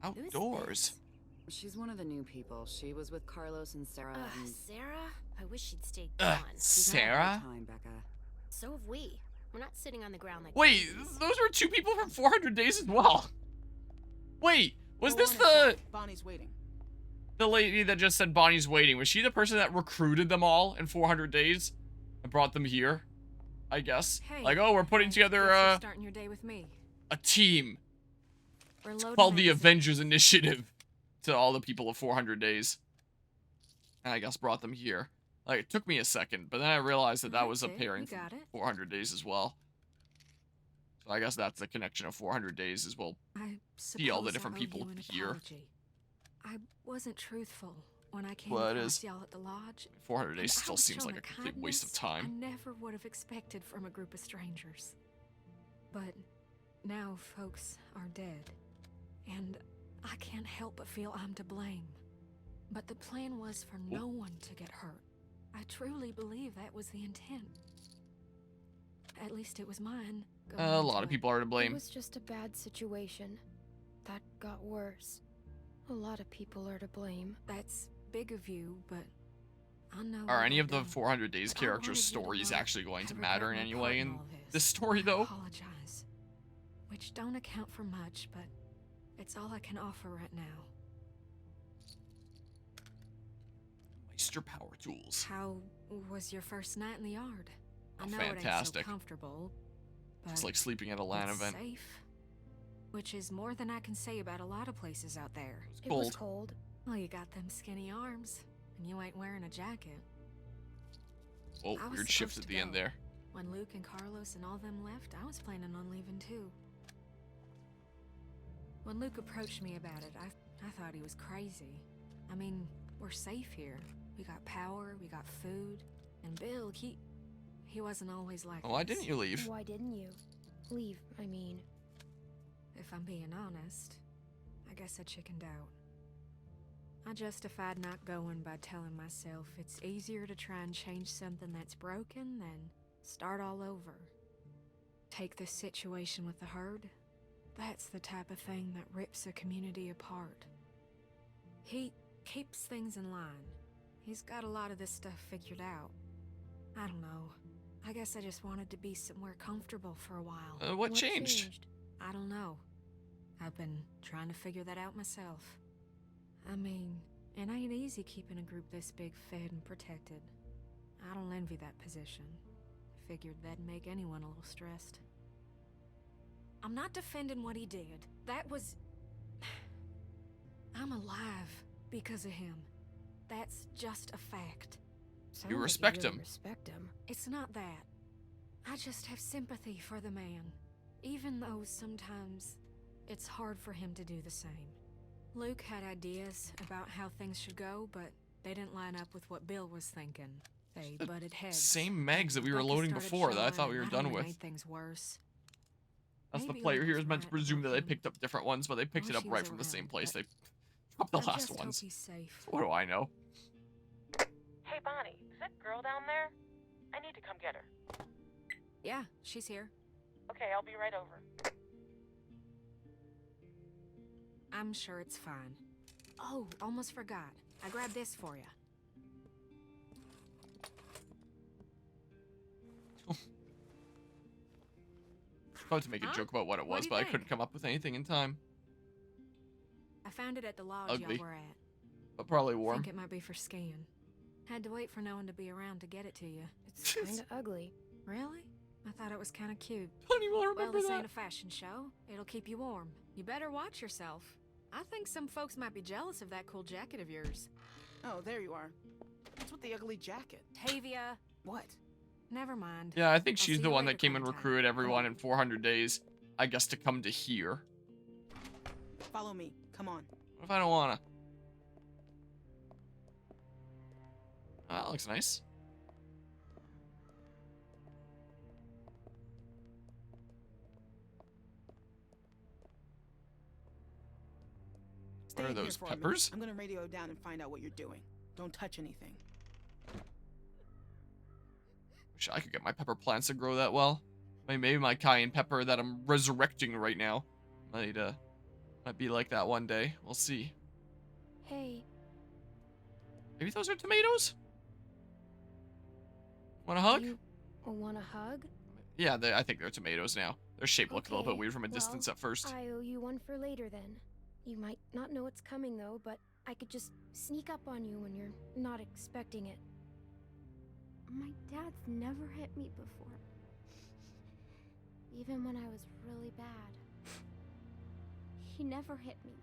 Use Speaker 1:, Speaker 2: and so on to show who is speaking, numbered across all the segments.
Speaker 1: Outdoors.
Speaker 2: She's one of the new people. She was with Carlos and Sarah. And
Speaker 3: Sarah? I wish she'd stayed gone.
Speaker 2: she's had a hard
Speaker 1: Sarah?
Speaker 2: time, Becca.
Speaker 3: So have we. We're not sitting on the ground like
Speaker 1: Wait,
Speaker 3: babies.
Speaker 1: those were 2 people from 400 Days as well. Wait, was
Speaker 4: Go
Speaker 1: this
Speaker 4: on
Speaker 1: the
Speaker 4: inside. Bonnie's waiting.
Speaker 1: lady that just said Bonnie's waiting? Was she the person that recruited them all in 400 Days and brought them here? I guess.
Speaker 5: Hey,
Speaker 1: Like, oh, we're putting together
Speaker 5: starting your day with me.
Speaker 1: a team
Speaker 5: We're loading
Speaker 1: called the
Speaker 5: magazines.
Speaker 1: Avengers Initiative to all the people of 400 Days. And I guess brought them here. Like, it took me a second, but then I realized that that was
Speaker 5: That's it,
Speaker 1: appearing
Speaker 5: you
Speaker 1: from
Speaker 5: got it.
Speaker 1: 400 Days as well. So I guess that's the connection of 400 Days as well.
Speaker 5: I
Speaker 1: See all the
Speaker 5: suppose
Speaker 1: different
Speaker 5: I owe
Speaker 1: people
Speaker 5: you an
Speaker 1: here.
Speaker 5: apology. I wasn't truthful when I came
Speaker 1: Well, it
Speaker 5: across
Speaker 1: is.
Speaker 5: y'all at the lodge.
Speaker 1: 400
Speaker 5: And
Speaker 1: Days
Speaker 5: I
Speaker 1: still
Speaker 5: was
Speaker 1: seems
Speaker 5: shown
Speaker 1: like a
Speaker 5: a
Speaker 1: complete waste of
Speaker 5: kindness
Speaker 1: time.
Speaker 5: I never would have expected from a group of strangers. But now folks are dead, and I can't help but feel I'm to blame. But the plan was for no one to get hurt. I truly believe that was the intent. At least it was mine.
Speaker 1: A lot of people are to
Speaker 6: It
Speaker 1: blame.
Speaker 6: was just a bad situation. That got worse. A lot of people are to blame.
Speaker 5: That's big of you, but I know.
Speaker 1: Are
Speaker 5: what
Speaker 1: any
Speaker 5: I've
Speaker 1: of the
Speaker 5: done.
Speaker 1: 400 Days
Speaker 5: I
Speaker 1: characters'
Speaker 5: wanted you to
Speaker 1: stories
Speaker 5: know
Speaker 1: actually going to
Speaker 5: I
Speaker 1: matter in
Speaker 5: regret
Speaker 1: any
Speaker 5: my
Speaker 1: way
Speaker 5: part
Speaker 1: in
Speaker 5: all
Speaker 1: this
Speaker 5: I
Speaker 1: story, though?
Speaker 5: apologize. Which don't account for much, but it's all I can offer right now.
Speaker 1: Meister Power Tools.
Speaker 5: How was your first night in the yard? I
Speaker 1: Oh,
Speaker 5: know
Speaker 1: fantastic.
Speaker 5: it ain't so comfortable, but
Speaker 1: It's like sleeping at a LAN
Speaker 5: it's
Speaker 1: event.
Speaker 5: safe. Which is more than I can say about a lot of places out there.
Speaker 1: It's
Speaker 6: It was
Speaker 1: cold.
Speaker 6: cold.
Speaker 5: Well, you got them skinny arms, and you ain't wearing a jacket.
Speaker 1: Oh,
Speaker 5: I was
Speaker 1: weird shift
Speaker 5: supposed
Speaker 1: at
Speaker 5: to
Speaker 1: the end
Speaker 5: go.
Speaker 1: there.
Speaker 5: When Luke and Carlos and all them left, I was planning on leaving too. When Luke approached me about it, I thought he was crazy. I mean, we're safe here. We got power, we got food, and Bill, he wasn't always like
Speaker 1: Oh, why
Speaker 5: this.
Speaker 1: didn't you leave?
Speaker 6: Why didn't you? Leave, I mean.
Speaker 5: If I'm being honest, I guess I chickened out. I justified not going by telling myself it's easier to try and change something that's broken than start all over. Take this situation with the herd. That's the type of thing that rips a community apart. He keeps things in line. He's got a lot of this stuff figured out. I don't know. I guess I just wanted to be somewhere comfortable for a while.
Speaker 1: What changed?
Speaker 5: I don't know. I've been trying to figure that out myself. I mean, it ain't easy keeping a group this big fed and protected. I don't envy that position. Figured that'd make anyone a little stressed. I'm not defending what he did. That was... I'm alive because of him. That's just a fact.
Speaker 6: Sounds like
Speaker 1: respect
Speaker 6: really
Speaker 1: him.
Speaker 6: Respect him.
Speaker 5: It's not that. I just have sympathy for the man, even though sometimes it's hard for him to do the same. Luke had ideas about how things should go, but they didn't line up with what Bill was thinking. They butted heads.
Speaker 1: Same megs that we were
Speaker 5: Becky
Speaker 1: loading
Speaker 5: started
Speaker 1: before that I
Speaker 5: showing,
Speaker 1: thought we were
Speaker 5: and
Speaker 1: done
Speaker 5: only
Speaker 1: with.
Speaker 5: made things worse.
Speaker 1: That's the
Speaker 5: Maybe
Speaker 1: player
Speaker 5: Luke
Speaker 1: here
Speaker 5: was
Speaker 1: is meant to
Speaker 5: right
Speaker 1: presume that
Speaker 5: about
Speaker 1: they
Speaker 5: him.
Speaker 1: picked up different ones, but they picked it
Speaker 5: wish
Speaker 1: up
Speaker 5: he
Speaker 1: right
Speaker 5: was
Speaker 1: from the same
Speaker 5: around,
Speaker 1: place.
Speaker 5: but
Speaker 1: They dropped the
Speaker 5: I
Speaker 1: last
Speaker 5: just hope
Speaker 1: ones.
Speaker 5: he's safe.
Speaker 1: What do I know?
Speaker 7: Hey, Bonnie, is that girl down there? I need to come get her.
Speaker 5: Yeah, she's here.
Speaker 7: Okay, I'll be right over.
Speaker 5: I'm sure it's fine. Oh, almost forgot. I grabbed this for you.
Speaker 1: About to make a
Speaker 5: Huh?
Speaker 1: joke about what it
Speaker 5: What
Speaker 1: was,
Speaker 5: do you
Speaker 1: but I
Speaker 5: think?
Speaker 1: couldn't come up with anything in time.
Speaker 5: I found it at the lodge
Speaker 1: Ugly.
Speaker 5: y'all were at.
Speaker 1: But probably warm.
Speaker 5: Think it might be for skiing. Had to wait for no one to be around to get it to you.
Speaker 6: It's kinda ugly.
Speaker 5: Really? I thought it was kind of cute.
Speaker 1: Don't even
Speaker 5: Well,
Speaker 1: remember
Speaker 5: this
Speaker 1: that.
Speaker 5: ain't a fashion show. It'll keep you warm. You better watch yourself. I think some folks might be jealous of that cool jacket of yours.
Speaker 4: Oh, there you are. What's with the ugly jacket?
Speaker 5: Tavia.
Speaker 4: What?
Speaker 5: Never mind.
Speaker 1: Yeah, I think
Speaker 5: I'll
Speaker 1: she's
Speaker 5: see
Speaker 1: the
Speaker 5: you
Speaker 1: one
Speaker 5: later,
Speaker 1: that came and
Speaker 5: Clementine.
Speaker 1: recruited everyone in 400 days, I guess, to come to here.
Speaker 4: Follow me. Come on.
Speaker 1: What if I don't wanna? Oh, that looks nice.
Speaker 4: Stay
Speaker 1: What are
Speaker 4: in here
Speaker 1: those,
Speaker 4: for a minute.
Speaker 1: peppers?
Speaker 4: I'm gonna radio down and find out what you're doing. Don't touch anything.
Speaker 1: Wish I could get my pepper plants to grow that well. Maybe my cayenne pepper that I'm resurrecting right now might Might be like that one day. We'll see.
Speaker 6: Hey,
Speaker 1: Maybe those are tomatoes? Want a hug?
Speaker 6: you want a hug?
Speaker 1: Yeah, I think they're tomatoes now. Their shape looked a little bit
Speaker 6: Okay,
Speaker 1: weird from a distance
Speaker 6: well,
Speaker 1: at first.
Speaker 6: I owe you one for later then. You might not know it's coming though, but I could just sneak up on you when you're not expecting it.
Speaker 3: My dad's never hit me before. Even when I was really bad. He never hit me.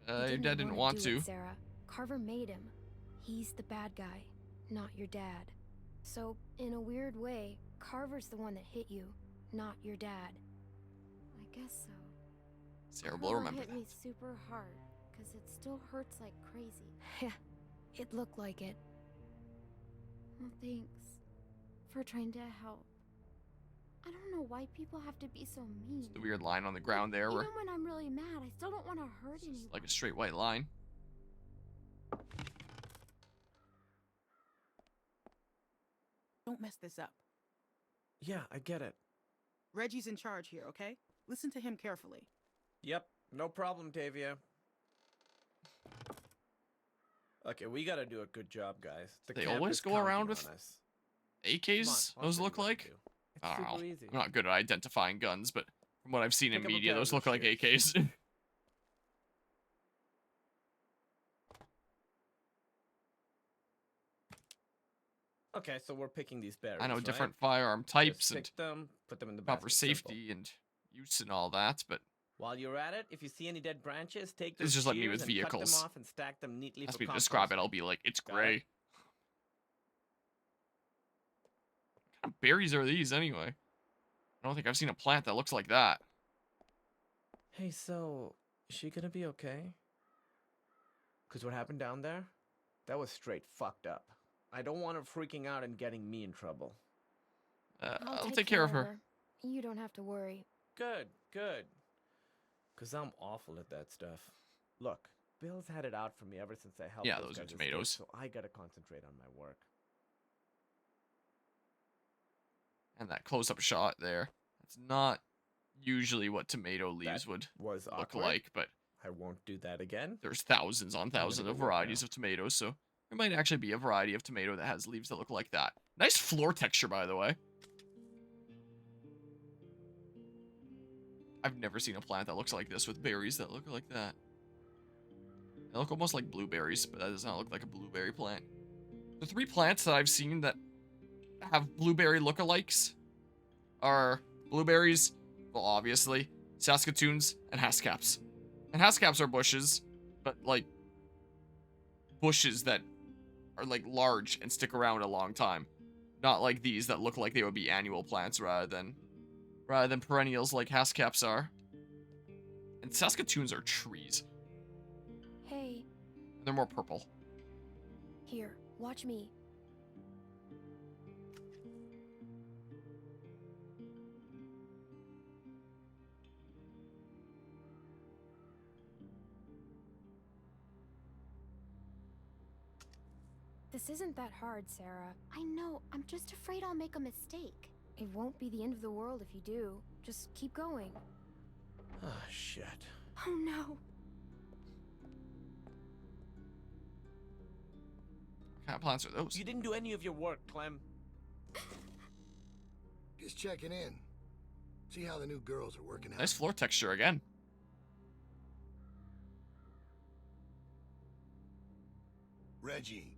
Speaker 6: He
Speaker 1: Your dad didn't
Speaker 6: wanna
Speaker 1: want
Speaker 6: do
Speaker 1: to.
Speaker 6: it, Sarah. Carver made him. He's the bad guy, not your dad. So, in a weird way, Carver's the one that hit you, not your dad.
Speaker 3: I guess so.
Speaker 1: Sarah will
Speaker 3: Carver
Speaker 1: remember
Speaker 3: hit
Speaker 1: that.
Speaker 3: me super hard, because it still hurts like crazy.
Speaker 6: Yeah, it looked like it.
Speaker 3: Well, thanks for trying to help. I don't know why people have to be so mean.
Speaker 1: The weird line on the ground there where
Speaker 3: Even when I'm really mad, I still don't want to hurt
Speaker 1: it's
Speaker 3: anyone.
Speaker 1: just like a straight white line.
Speaker 4: Don't mess this up.
Speaker 8: Yeah, I get it.
Speaker 4: Reggie's in charge here, okay? Listen to him carefully.
Speaker 8: Yep, no problem, Tavia. Okay, we gotta do a good job, guys. The
Speaker 1: They
Speaker 8: camp
Speaker 1: always
Speaker 8: is
Speaker 1: go
Speaker 8: counting
Speaker 1: around
Speaker 8: on
Speaker 1: with
Speaker 8: us.
Speaker 1: AKs,
Speaker 8: Come on, I'll
Speaker 1: those
Speaker 8: tell
Speaker 1: look
Speaker 8: you what to
Speaker 1: like?
Speaker 8: do. It's
Speaker 1: I don't know.
Speaker 8: super easy.
Speaker 1: I'm not good at identifying guns, but from what I've seen in
Speaker 8: Pick up a
Speaker 1: media,
Speaker 8: pair
Speaker 1: those
Speaker 8: of
Speaker 1: look like
Speaker 8: shears.
Speaker 1: AKs.
Speaker 8: Okay, so we're picking these berries.
Speaker 1: I know
Speaker 8: right?
Speaker 1: different firearm
Speaker 8: Just
Speaker 1: types and
Speaker 8: pick them, put them in the
Speaker 1: proper
Speaker 8: basket. Simple.
Speaker 1: safety and use and all that, but
Speaker 8: While you're at it, if you see any dead branches, take
Speaker 1: It's
Speaker 8: those
Speaker 1: just like me
Speaker 8: shears
Speaker 1: with
Speaker 8: and cut
Speaker 1: vehicles.
Speaker 8: them off and stack them neatly
Speaker 1: as
Speaker 8: for
Speaker 1: we describe it, I'll
Speaker 8: composting.
Speaker 1: be like, it's
Speaker 8: Got it?
Speaker 1: gray. What kind of berries are these anyway? I don't think I've seen a plant that looks like that.
Speaker 8: Hey, so is she gonna be okay? Cause what happened down there, that was straight fucked up. I don't want her freaking out and getting me in trouble.
Speaker 1: I'll take care of her.
Speaker 6: You don't have to worry.
Speaker 8: Good, good. Cause I'm awful at that stuff. Look, Bill's had it out for me ever since I helped.
Speaker 1: Yeah,
Speaker 8: those
Speaker 1: those are
Speaker 8: guys escape,
Speaker 1: tomatoes.
Speaker 8: so I gotta concentrate on my work.
Speaker 1: And that close-up shot there. That's not usually what tomato leaves
Speaker 8: That
Speaker 1: would
Speaker 8: was
Speaker 1: look
Speaker 8: awkward.
Speaker 1: like, but
Speaker 8: I won't do that again.
Speaker 1: there's thousands on thousands
Speaker 8: go
Speaker 1: of
Speaker 8: work
Speaker 1: varieties
Speaker 8: now.
Speaker 1: of tomatoes, so there might actually be a variety of tomato that has leaves that look like that. Nice floor texture, by the way. I've never seen a plant that looks like this with berries that look like that. They look almost like blueberries, but that does not look like a blueberry plant. The 3 plants that I've seen that have blueberry lookalikes are blueberries, well, obviously, Saskatoons, and Haskaps. And Haskaps are bushes, but, like, bushes that are, like, large and stick around a long time. Not like these that look like they would be annual plants rather than perennials like Haskaps are. And Saskatoons are trees.
Speaker 6: Hey,
Speaker 1: They're more purple.
Speaker 6: here, watch me. This isn't that hard, Sarah.
Speaker 3: I know, I'm just afraid I'll make a mistake.
Speaker 6: It won't be the end of the world if you do. Just keep going.
Speaker 8: Ah, shit.
Speaker 3: Oh no.
Speaker 1: What kind of plants are those?
Speaker 8: You didn't do any of your work, Clem.
Speaker 9: Just checking in. See how the new girls are working out.
Speaker 1: Nice floor texture again.
Speaker 9: Reggie,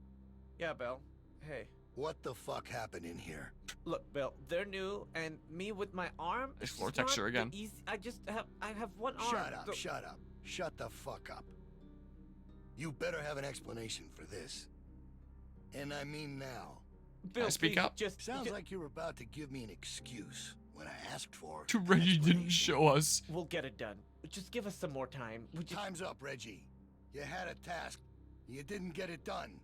Speaker 8: Yeah, Bill. Hey.
Speaker 9: what the fuck happened in here?
Speaker 8: Look, Bill, they're new, and me with my arm.
Speaker 1: Nice
Speaker 8: it's
Speaker 1: floor
Speaker 8: just not
Speaker 1: texture
Speaker 8: the
Speaker 1: again.
Speaker 8: Easy. I have one arm.
Speaker 9: Shut up,
Speaker 8: so-
Speaker 9: shut up. Shut the fuck up. You better have an explanation for this. And I mean now.
Speaker 8: Bill,
Speaker 1: I speak
Speaker 8: please,
Speaker 1: up?
Speaker 8: Just
Speaker 9: Sounds like you were about to give me an excuse when I asked for
Speaker 1: Too
Speaker 9: an
Speaker 1: Reggie didn't
Speaker 9: explanation.
Speaker 1: show us.
Speaker 8: We'll get it done. Just give us some more time. We just...
Speaker 9: Time's up, Reggie. You had a task. You didn't get it done.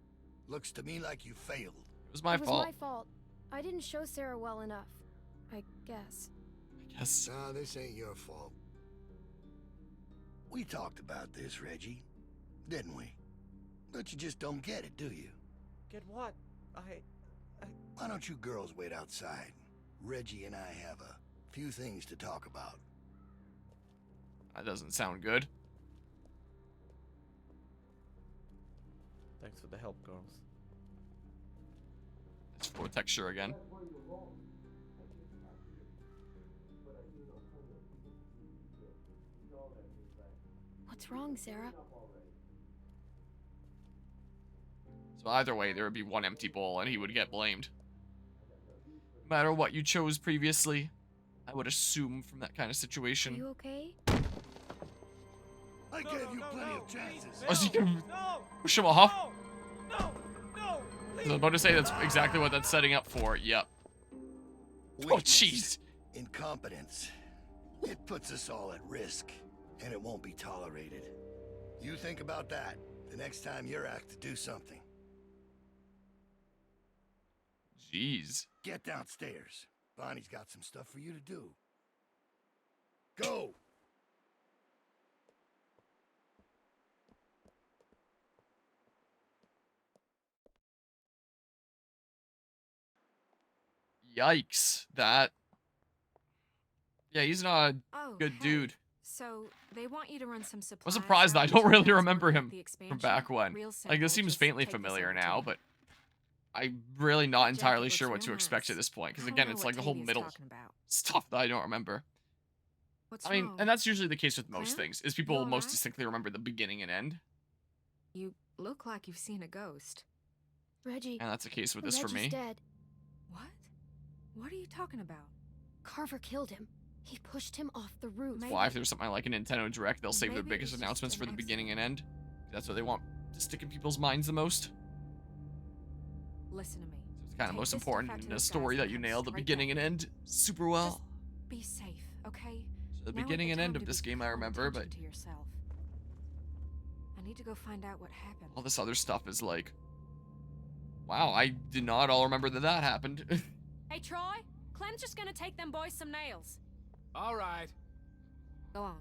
Speaker 9: Looks to me like you failed.
Speaker 1: It was my
Speaker 6: It was
Speaker 1: fault.
Speaker 6: my fault. I didn't show Sarah well enough. I guess.
Speaker 1: I guess.
Speaker 9: Nah, this ain't your fault. We talked about this, Reggie. Didn't we? But you just don't get it, do you?
Speaker 8: Get what?
Speaker 9: Why don't you girls wait outside? Reggie and I have a few things to talk about.
Speaker 1: That doesn't sound good.
Speaker 8: Thanks for the help, girls.
Speaker 1: It's floor texture again.
Speaker 6: What's wrong, Sarah?
Speaker 1: So either way, there would be one empty bowl and he would get blamed. No matter what you chose previously, I would assume from that kind of
Speaker 6: Are
Speaker 1: situation.
Speaker 6: you okay?
Speaker 9: I gave you plenty of chances.
Speaker 1: Oh, so you can push him off? I was about to say that's exactly what that's setting up for. Yep. Oh, jeez.
Speaker 9: Incompetence. It puts us all at risk, and it won't be tolerated. You think about that the next time you're asked to do something.
Speaker 1: Jeez.
Speaker 9: Get downstairs. Bonnie's got some stuff for you to do. Go!
Speaker 1: Yikes. That. Yeah, he's not a
Speaker 5: Oh,
Speaker 1: good
Speaker 5: hey.
Speaker 1: dude.
Speaker 5: So they want you to run some supplies.
Speaker 1: I'm surprised that I
Speaker 5: around
Speaker 1: don't
Speaker 5: to
Speaker 1: really
Speaker 5: guys
Speaker 1: remember
Speaker 5: working
Speaker 1: him
Speaker 5: at the
Speaker 1: from
Speaker 5: expansion.
Speaker 1: back when.
Speaker 5: Real
Speaker 1: Like, this
Speaker 5: simple,
Speaker 1: seems
Speaker 5: just
Speaker 1: faintly
Speaker 5: take this
Speaker 1: familiar
Speaker 5: over to
Speaker 1: now,
Speaker 5: him.
Speaker 1: but I'm really not
Speaker 5: Jacket
Speaker 1: entirely
Speaker 5: looks
Speaker 1: sure what to
Speaker 5: real
Speaker 1: expect at
Speaker 5: nice.
Speaker 1: this point. Because
Speaker 5: I don't
Speaker 1: again,
Speaker 5: know
Speaker 1: it's
Speaker 5: what
Speaker 1: like the whole
Speaker 5: Tavia's
Speaker 1: middle
Speaker 5: talking about.
Speaker 1: stuff that I don't remember.
Speaker 5: What's
Speaker 1: I mean,
Speaker 5: wrong?
Speaker 1: and that's usually the case with most
Speaker 5: Clint?
Speaker 1: things, is people
Speaker 5: You
Speaker 1: most
Speaker 5: alright?
Speaker 1: distinctly remember the beginning and end.
Speaker 5: You look like you've seen a ghost.
Speaker 6: Reggie.
Speaker 1: And that's the case with this for
Speaker 6: Reggie's
Speaker 1: me.
Speaker 6: dead.
Speaker 5: What? What are you talking about?
Speaker 6: Carver killed him. He pushed him off the roof.
Speaker 5: Maybe-
Speaker 1: Why, if there's something like a Nintendo Direct, they'll save their
Speaker 5: Maybe it
Speaker 1: biggest
Speaker 5: was just
Speaker 1: announcements for
Speaker 5: an
Speaker 1: the beginning and end.
Speaker 5: accident.
Speaker 1: That's what they want to stick in people's minds the most.
Speaker 5: Listen to me.
Speaker 1: It's kind of
Speaker 5: Take
Speaker 1: most
Speaker 5: this stuff
Speaker 1: important
Speaker 5: out to
Speaker 1: in a
Speaker 5: those
Speaker 1: story
Speaker 5: guys
Speaker 1: that you
Speaker 5: and
Speaker 1: nail the
Speaker 5: straight
Speaker 1: beginning
Speaker 5: back.
Speaker 1: and end super well.
Speaker 5: Just be safe, okay?
Speaker 1: So the
Speaker 5: Now ain't
Speaker 1: beginning and
Speaker 5: time
Speaker 1: end of
Speaker 5: to
Speaker 1: this
Speaker 5: be
Speaker 1: game I
Speaker 5: calling
Speaker 1: remember, but
Speaker 5: attention to yourself. I need to go find out what happened.
Speaker 1: all this other stuff is like, wow, I did not all remember that that happened.
Speaker 5: Hey, Troy. Clem's just gonna take them boys some nails.
Speaker 10: All right.
Speaker 5: Go on.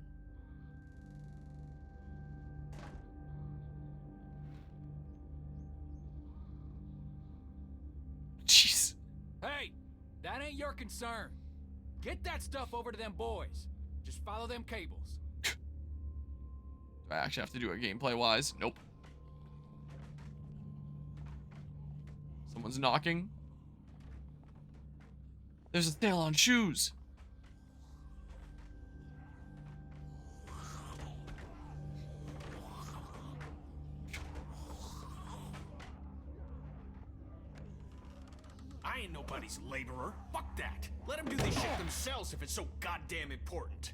Speaker 1: Jeez.
Speaker 10: Hey, that ain't your concern. Get that stuff over to them boys. Just follow them cables.
Speaker 1: Do I actually have to do it gameplay-wise? Nope. Someone's knocking. There's a sale on shoes.
Speaker 11: I ain't nobody's laborer. Fuck that. Let them do this shit themselves if it's so goddamn important.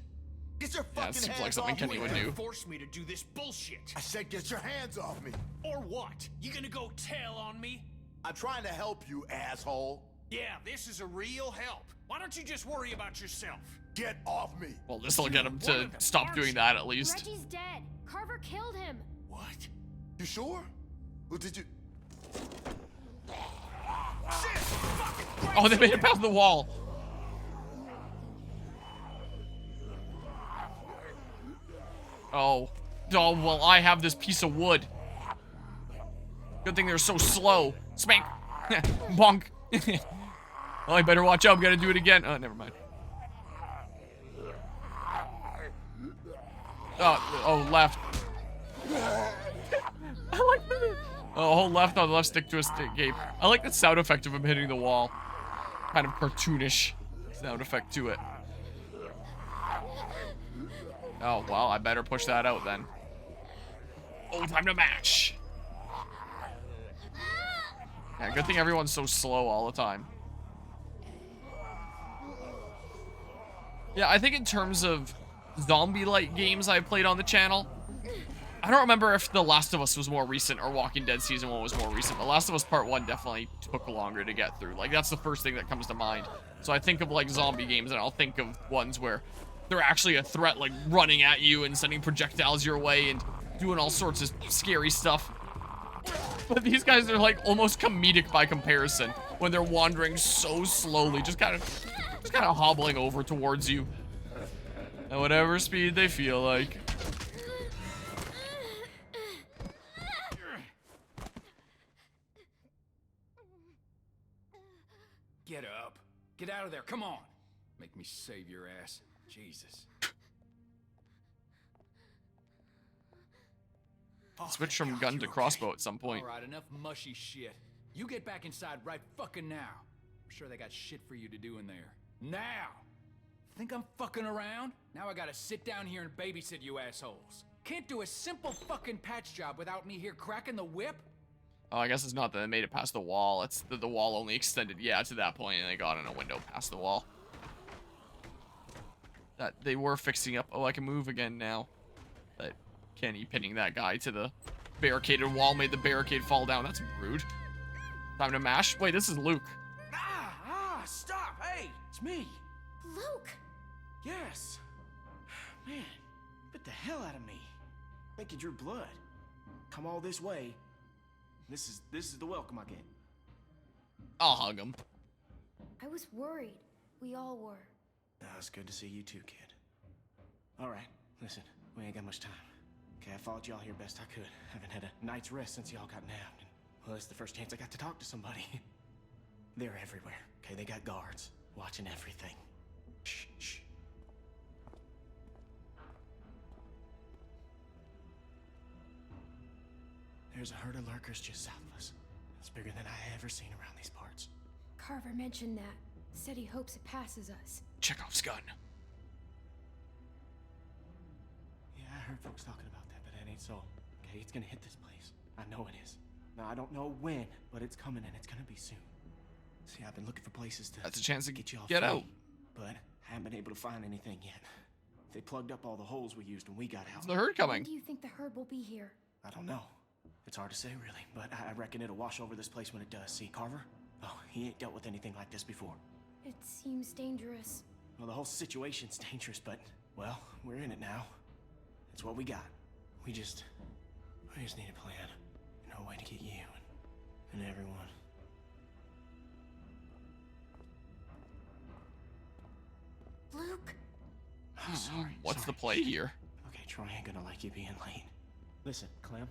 Speaker 11: Get your
Speaker 1: Yeah, it seems like something Kenny would do.
Speaker 11: Force me to do this bullshit.
Speaker 9: I said get your hands off me.
Speaker 11: Or what? You gonna go tell on me?
Speaker 9: I'm trying to help you, asshole.
Speaker 11: Yeah, this is a real help. Why don't you just worry about yourself?
Speaker 9: Get off me.
Speaker 1: Well, this'll get him
Speaker 11: One
Speaker 1: to
Speaker 11: of them,
Speaker 1: stop
Speaker 11: aren't
Speaker 1: doing
Speaker 11: you?
Speaker 1: that at least.
Speaker 6: Reggie's dead. Carver killed him.
Speaker 11: What?
Speaker 9: You sure? Well, did you?
Speaker 11: Shit! Fucking Christ!
Speaker 1: Oh, they made it past the wall. Oh. Oh, well, I have this piece of wood. Good thing they're so slow. Spank. Bonk. Oh, I better watch out. I'm gonna do it again. Oh, never mind. Oh, left. I like that. Oh, hold left on the left stick to escape. I like the sound effect of him hitting the wall. Kind of cartoonish sound effect to it. Oh, well, I better push that out then. Oh, time to match. Yeah, good thing everyone's so slow all the time. Yeah, I think in terms of zombie-like games I played on the channel, I don't remember if The Last of Us was more recent or Walking Dead Season 1 was more recent, but Last of Us Part 1 definitely took longer to get through. Like, that's the first thing that comes to mind. So I think of, like, zombie games, and I'll think of ones where they're actually a threat, like, running at you and sending projectiles your way and doing all sorts of scary stuff. But these guys are, like, almost comedic by comparison when they're wandering so slowly, just kind of hobbling over towards you at whatever speed they feel like.
Speaker 10: Get up. Get out of there. Come on. Make me save your ass. Jesus.
Speaker 1: switch from gun to crossbow at some point.
Speaker 10: All right, enough mushy shit. You get back inside right fucking now. I'm sure they got shit for you to do in there. Now! Think I'm fucking around? Now I gotta sit down here and babysit you assholes. Can't do a simple fucking patch job without me here cracking the whip?
Speaker 1: Oh, I guess it's not that they made it past the wall. It's that the wall only extended, yeah, to that point, and they got in a window past the wall. That they were fixing up. Oh, I can move again now. But Kenny pinning that guy to the barricaded wall made the barricade fall down. That's rude. Time to mash. Wait, this is Luke.
Speaker 11: Stop! Hey, it's me.
Speaker 3: Luke!
Speaker 11: Yes. Man, bit the hell out of me. Think you drew blood. Come all this way. This is the welcome I get.
Speaker 1: I'll hug him.
Speaker 6: I was worried. We all were.
Speaker 11: It's good to see you too, kid. All right, listen, we ain't got much time. Okay, I followed y'all here best I could. Haven't had a night's rest since y'all got nabbed. And, well, it's the first chance I got to talk to somebody. They're everywhere. Okay, they got guards watching everything. Shh, shh. There's a herd of lurkers just south of us. It's bigger than I ever seen around these parts.
Speaker 6: Carver mentioned that. Said he hopes it passes us.
Speaker 1: Chekhov's gun.
Speaker 11: Yeah, I heard folks talking about that, but that ain't so. Okay, it's gonna hit this place. I know it is. Now, I don't know when, but it's coming and it's gonna be soon. See, I've been looking for places to...
Speaker 1: That's a chance to
Speaker 11: get you all
Speaker 1: get
Speaker 11: free,
Speaker 1: out.
Speaker 11: but haven't been able to find anything yet. They plugged up all the holes we used when we got out.
Speaker 1: Is the herd coming?
Speaker 6: When do you think the herd will be here?
Speaker 11: I don't know. It's hard to say, really, but I reckon it'll wash over this place when it does. See, Carver? Oh, he ain't dealt with anything like this before.
Speaker 6: It seems dangerous.
Speaker 11: Well, the whole situation's dangerous, but, well, we're in it now. It's what we got. We just need a plan. No way to get you and everyone.
Speaker 6: Luke?
Speaker 11: Oh, sorry.
Speaker 1: What's
Speaker 11: sorry.
Speaker 1: the play here?
Speaker 11: Okay, Troy ain't gonna like you being late. Listen, Clem,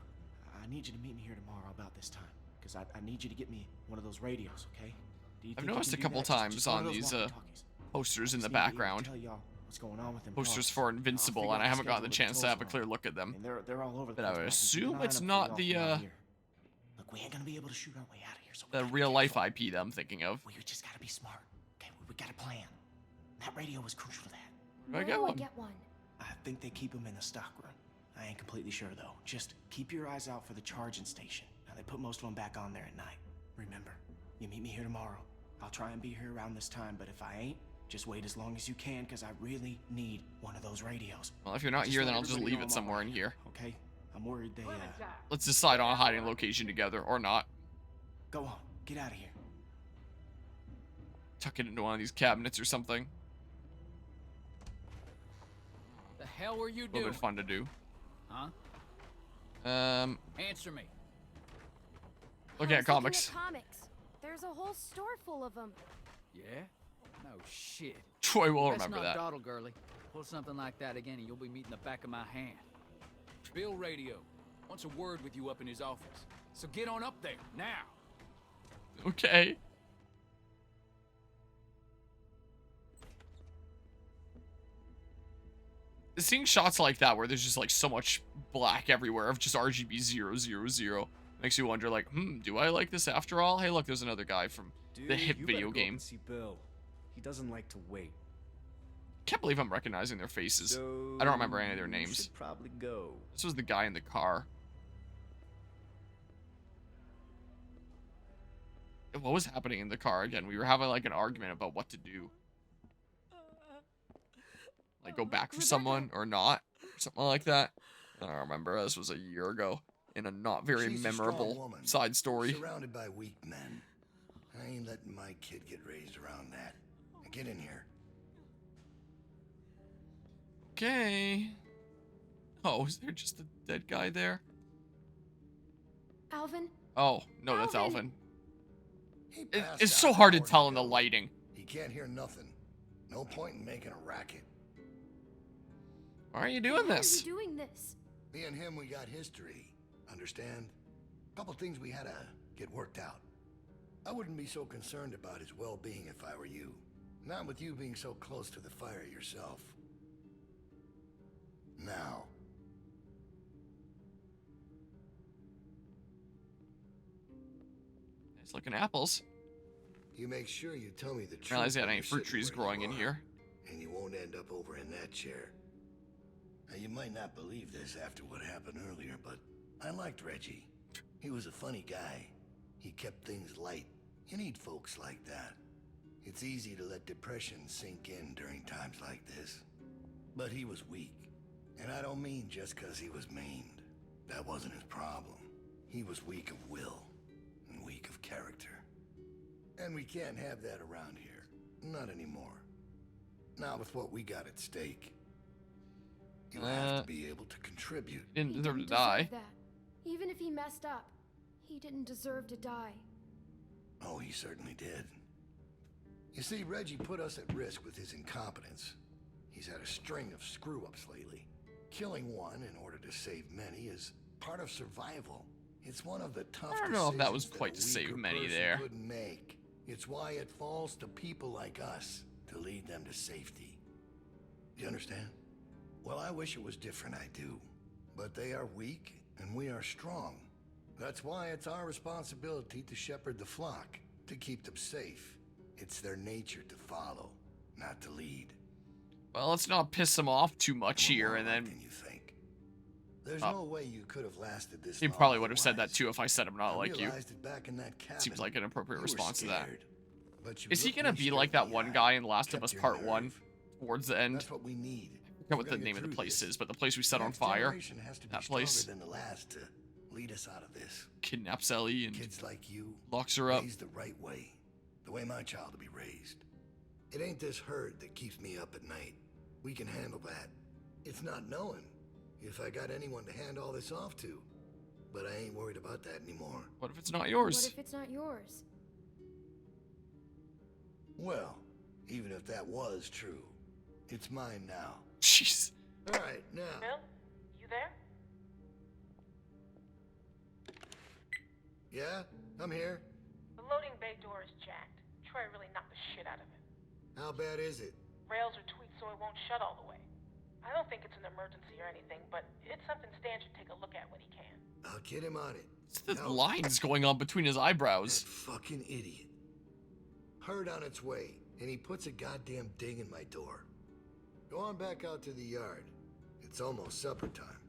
Speaker 11: I need you to meet me here tomorrow about this time. Because I need you to get me one of those radios, okay? Do you
Speaker 1: I've
Speaker 11: think you
Speaker 1: noticed
Speaker 11: can
Speaker 1: a
Speaker 11: do
Speaker 1: couple
Speaker 11: that? Just
Speaker 1: times
Speaker 11: one
Speaker 1: on
Speaker 11: of those
Speaker 1: these
Speaker 11: walkie-talkies.
Speaker 1: posters in the
Speaker 11: Just need to be able to
Speaker 1: background.
Speaker 11: tell y'all what's going on with them
Speaker 1: Posters
Speaker 11: cars.
Speaker 1: for
Speaker 11: I'll
Speaker 1: Invincible,
Speaker 11: figure
Speaker 1: and I
Speaker 11: out
Speaker 1: haven't gotten the
Speaker 11: schedule
Speaker 1: chance
Speaker 11: with
Speaker 1: to have a
Speaker 11: tolls
Speaker 1: clear
Speaker 11: on.
Speaker 1: look at them.
Speaker 11: And they're all over the
Speaker 1: But I
Speaker 11: place,
Speaker 1: would
Speaker 11: Mark. Keep an
Speaker 1: assume
Speaker 11: eye
Speaker 1: it's
Speaker 11: on them
Speaker 1: not
Speaker 11: for
Speaker 1: the,
Speaker 11: y'all from out here. Look, we ain't gonna be able to shoot our way out of here, so we
Speaker 1: The
Speaker 11: gotta be
Speaker 1: real life
Speaker 11: careful.
Speaker 1: IP that I'm thinking of.
Speaker 11: We just gotta be smart. Okay, we got a plan. That radio was crucial to that.
Speaker 1: I
Speaker 6: Where
Speaker 1: get
Speaker 6: do I
Speaker 1: one.
Speaker 6: get one?
Speaker 11: I think they keep them in the stock room. I ain't completely sure though. Just keep your eyes out for the charging station. Now they put most of them back on there at night. Remember, you meet me here tomorrow. I'll try and be here around this time, but if I ain't, just wait as long as you can, because I really need one of those radios.
Speaker 1: Well, if you're not
Speaker 11: Just
Speaker 1: here,
Speaker 11: let
Speaker 1: then I'll just
Speaker 11: everybody
Speaker 1: leave
Speaker 11: know
Speaker 1: it
Speaker 11: I'm
Speaker 1: somewhere in
Speaker 11: alright,
Speaker 1: here.
Speaker 11: Okay? I'm worried they,
Speaker 1: Let's decide on a hiding location together, or not.
Speaker 11: Go on, get out of here.
Speaker 1: Tuck it into one of these cabinets or something.
Speaker 10: The hell were you
Speaker 1: A little
Speaker 10: doing?
Speaker 1: bit fun to do.
Speaker 10: Huh? Answer me.
Speaker 1: Looking
Speaker 6: I
Speaker 1: at
Speaker 6: was
Speaker 1: comics.
Speaker 6: comics. There's a whole store full of them.
Speaker 10: Yeah? No shit.
Speaker 1: Troy will
Speaker 10: Let's
Speaker 1: remember
Speaker 10: not
Speaker 1: that.
Speaker 10: dawdle, girly. Pull something like that again and you'll be meeting the back of my hand. Bill Radio wants a word with you up in his office. So get on up there, now.
Speaker 1: Okay. Seeing shots like that where there's just like so much black everywhere of just RGB 000 makes you wonder like, do I like this after all? Hey, look, there's another guy from the hip video game.
Speaker 12: See Bill. He doesn't like to wait.
Speaker 1: Can't believe I'm recognizing their faces.
Speaker 12: So
Speaker 1: I don't remember any of their
Speaker 12: you
Speaker 1: names.
Speaker 12: should probably go.
Speaker 1: This was the guy in the car. What was happening in the car again? We were having like an argument about what to do. Like go back for someone or not, or something like that. I don't remember. This was a year ago in a not very
Speaker 9: She's a strong
Speaker 1: memorable
Speaker 9: woman,
Speaker 1: side story.
Speaker 9: Surrounded by weak men. I ain't letting my kid get raised around that. Now get in here.
Speaker 1: Okay. Oh, is there just a dead guy there?
Speaker 6: Alvin?
Speaker 1: Oh, no, that's
Speaker 6: Alvin.
Speaker 9: He
Speaker 1: It's
Speaker 9: passed
Speaker 1: so
Speaker 9: out
Speaker 1: hard to
Speaker 9: before
Speaker 1: tell
Speaker 9: he
Speaker 1: in the
Speaker 9: goes.
Speaker 1: lighting.
Speaker 9: He can't hear nothing. No point in making a racket.
Speaker 1: Why are you doing
Speaker 6: Why
Speaker 1: this?
Speaker 6: are you doing this?
Speaker 9: Me and him, we got history. Understand? Couple things we had to get worked out. I wouldn't be so concerned about his well-being if I were you. Not with you being so close to the fire yourself. Now.
Speaker 1: Nice looking apples.
Speaker 9: You make sure you tell me the truth.
Speaker 1: I realize you got
Speaker 9: when
Speaker 1: any
Speaker 9: you're
Speaker 1: fruit
Speaker 9: sitting
Speaker 1: trees
Speaker 9: where
Speaker 1: growing
Speaker 9: you
Speaker 1: in
Speaker 9: are,
Speaker 1: here.
Speaker 9: and you won't end up over in that chair. Now, you might not believe this after what happened earlier, but I liked Reggie. He was a funny guy. He kept things light. You need folks like that. It's easy to let depression sink in during times like this. But he was weak. And I don't mean just because he was maimed. That wasn't his problem. He was weak of will and weak of character. And we can't have that around here. Not anymore. Not with what we got at stake. You have to be able to contribute.
Speaker 1: Didn't
Speaker 6: He
Speaker 1: deserve to
Speaker 6: didn't
Speaker 1: die.
Speaker 6: deserve that. Even if he messed up, he didn't deserve to die.
Speaker 9: Oh, he certainly did. You see, Reggie put us at risk with his incompetence. He's had a string of screw-ups lately. Killing one in order to save many is part of survival. It's one of the tough
Speaker 1: I don't know if that was
Speaker 9: decisions
Speaker 1: quite
Speaker 9: a
Speaker 1: to save
Speaker 9: weaker
Speaker 1: many
Speaker 9: person
Speaker 1: there.
Speaker 9: couldn't make. It's why it falls to people like us to lead them to safety. You understand? Well, I wish it was different, I do. But they are weak, and we are strong. That's why it's our responsibility to shepherd the flock, to keep them safe. It's their nature to follow, not to lead.
Speaker 1: Well, let's not piss him off too much here, and then...
Speaker 9: You think? There's no way you could have lasted this
Speaker 1: He
Speaker 9: long
Speaker 1: probably would have said that
Speaker 9: otherwise.
Speaker 1: too if I said I'm not
Speaker 9: I
Speaker 1: like you.
Speaker 9: realized it back in that cabin.
Speaker 1: Seems like an appropriate
Speaker 9: You were
Speaker 1: response to that.
Speaker 9: scared, but you
Speaker 1: Is he
Speaker 9: looked
Speaker 1: gonna
Speaker 9: me
Speaker 1: be like
Speaker 9: straight
Speaker 1: that
Speaker 9: in the
Speaker 1: one
Speaker 9: eye,
Speaker 1: guy in Last of
Speaker 9: kept
Speaker 1: Us
Speaker 9: your
Speaker 1: Part
Speaker 9: nerve.
Speaker 1: 1 towards the end?
Speaker 9: That's what we need.
Speaker 1: I forget what the name of the place is, but the place we set on
Speaker 9: Next
Speaker 1: fire.
Speaker 9: generation has to be
Speaker 1: That place.
Speaker 9: stronger than the last to lead us out of this.
Speaker 1: Kidnaps Ellie and
Speaker 9: Kids like you
Speaker 1: locks her up.
Speaker 9: raised the right way, the way my child will be raised. It ain't this herd that keeps me up at night. We can handle that. It's not knowing if I got anyone to hand all this off to. But I ain't worried about that anymore.
Speaker 1: What if it's not yours?
Speaker 6: What if it's not yours?
Speaker 9: Well, even if that was true, it's mine now.
Speaker 1: Jeez.
Speaker 9: All right, now.
Speaker 7: Bill, you there?
Speaker 9: Yeah, I'm here.
Speaker 7: The loading bay door is jacked. Troy really knocked the shit out of it.
Speaker 9: How bad is it?
Speaker 7: Rails are tweaked so it won't shut all the way. I don't think it's an emergency or anything, but it's something Stan should take a look at when he can.
Speaker 9: I'll get him on it.
Speaker 1: What's the
Speaker 9: Now,
Speaker 1: lines going on between his eyebrows?
Speaker 9: that fucking idiot. Herd on its way, and he puts a goddamn ding in my door. Go on back out to the yard. It's almost supper time.